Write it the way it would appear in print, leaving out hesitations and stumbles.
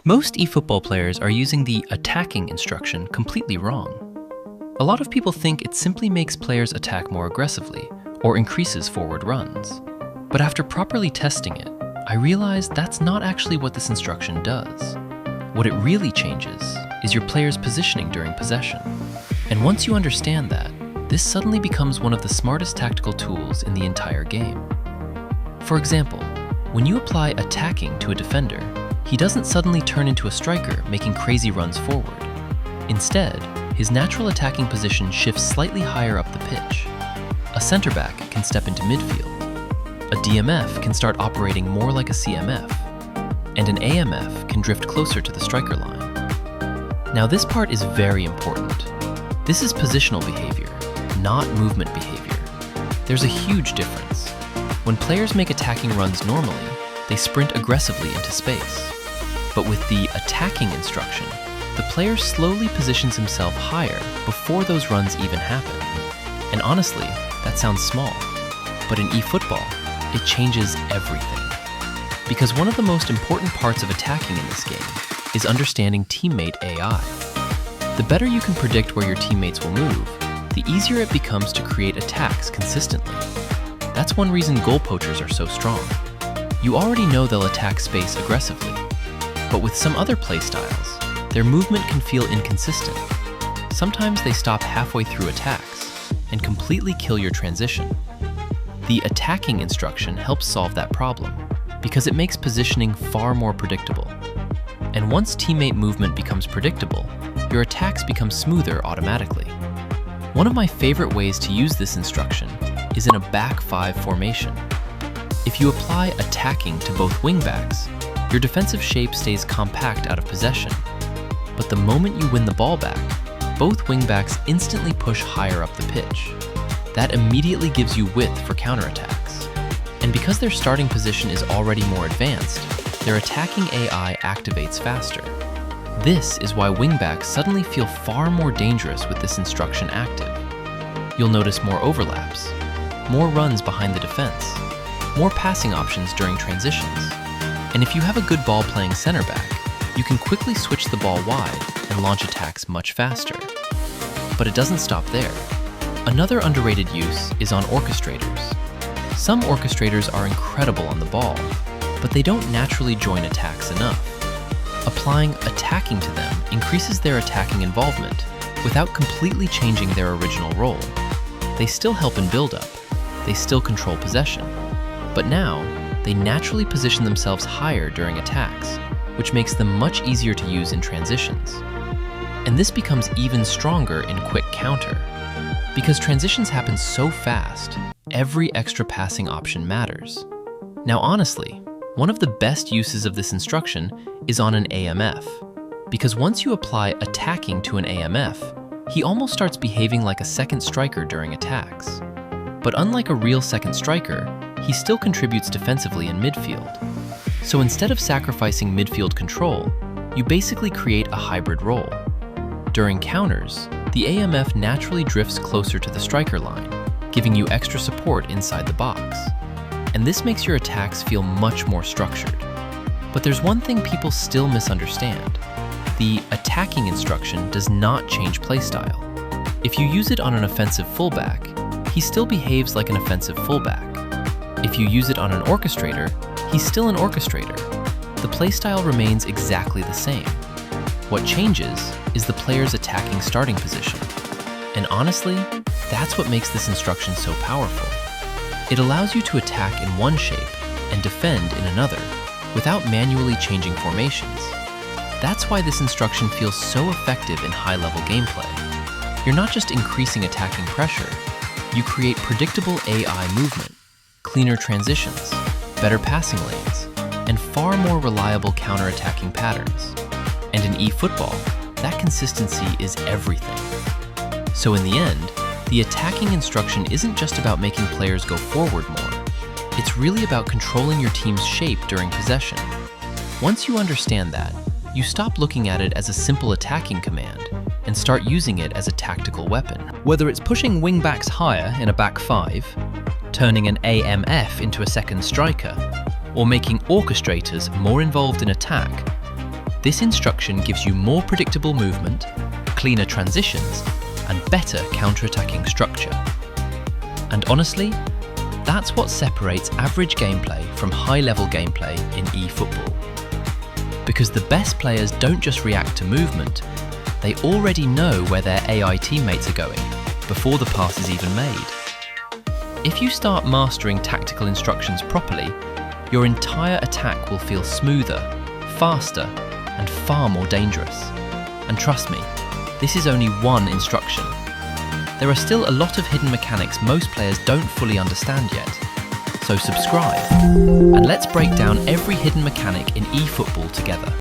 Most eFootball players are using the attacking instruction completely wrong. A lot of people think it simply makes players attack more aggressively or increases forward runs. But after properly testing it, I realized that's not actually what this instruction does. What it really changes is your player's positioning during possession. And once you understand that, this suddenly becomes one of the smartest tactical tools in the entire game. For example, when you apply attacking to a defender, he doesn't suddenly turn into a striker making crazy runs forward. Instead, his natural attacking position shifts slightly higher up the pitch. A center back can step into midfield. A DMF can start operating more like a CMF. And an AMF can drift closer to the striker line. Now this part is very important. This is positional behavior, not movement behavior. There's a huge difference. When players make attacking runs normally, they sprint aggressively into space. But with the attacking instruction, the player slowly positions himself higher before those runs even happen. And honestly, that sounds small. But in eFootball, it changes everything. Because one of the most important parts of attacking in this game is understanding teammate AI. The better you can predict where your teammates will move, the easier it becomes to create attacks consistently. That's one reason goal poachers are so strong. You already know they'll attack space aggressively. But with some other playstyles, their movement can feel inconsistent. Sometimes they stop halfway through attacks and completely kill your transition. The attacking instruction helps solve that problem because it makes positioning far more predictable. And once teammate movement becomes predictable, your attacks become smoother automatically. One of my favorite ways to use this instruction is in a back five formation. If you apply attacking to both wingbacks, your defensive shape stays compact out of possession. But the moment you win the ball back, both wingbacks instantly push higher up the pitch. That immediately gives you width for counterattacks. And because their starting position is already more advanced, their attacking AI activates faster. This is why wingbacks suddenly feel far more dangerous with this instruction active. You'll notice more overlaps, more runs behind the defense, more passing options during transitions. And if you have a good ball-playing center back, you can quickly switch the ball wide and launch attacks much faster. But it doesn't stop there. Another underrated use is on orchestrators. Some orchestrators are incredible on the ball, but they don't naturally join attacks enough. Applying attacking to them increases their attacking involvement without completely changing their original role. They still help in build-up, they still control possession, but now they naturally position themselves higher during attacks, which makes them much easier to use in transitions. And this becomes even stronger in quick counter. Because transitions happen so fast, every extra passing option matters. Now honestly, one of the best uses of this instruction is on an AMF. Because once you apply attacking to an AMF, he almost starts behaving like a second striker during attacks. But unlike a real second striker, he still contributes defensively in midfield. So instead of sacrificing midfield control, you basically create a hybrid role. During counters, the AMF naturally drifts closer to the striker line, giving you extra support inside the box. And this makes your attacks feel much more structured. But there's one thing people still misunderstand. The attacking instruction does not change playstyle. If you use it on an offensive fullback, he still behaves like an offensive fullback. If you use it on an orchestrator, he's still an orchestrator. The playstyle remains exactly the same. What changes is the player's attacking starting position. And honestly, that's what makes this instruction so powerful. It allows you to attack in one shape and defend in another without manually changing formations. That's why this instruction feels so effective in high-level gameplay. You're not just increasing attacking pressure, you create predictable AI movement, cleaner transitions, better passing lanes, and far more reliable counter-attacking patterns. And in eFootball, that consistency is everything. So in the end, the attacking instruction isn't just about making players go forward more. It's really about controlling your team's shape during possession. Once you understand that, you stop looking at it as a simple attacking command and start using it as a tactical weapon. Whether it's pushing wingbacks higher in a back five, turning an AMF into a second striker, or making orchestrators more involved in attack, This instruction gives you more predictable movement, cleaner transitions, and better counter-attacking structure. And honestly, that's what separates average gameplay from high-level gameplay in eFootball. Because the best players don't just react to movement, they already know where their AI teammates are going before the pass is even made. If you start mastering tactical instructions properly, your entire attack will feel smoother, faster, and far more dangerous. And trust me, this is only one instruction. There are still a lot of hidden mechanics most players don't fully understand yet. So subscribe, and let's break down every hidden mechanic in eFootball together.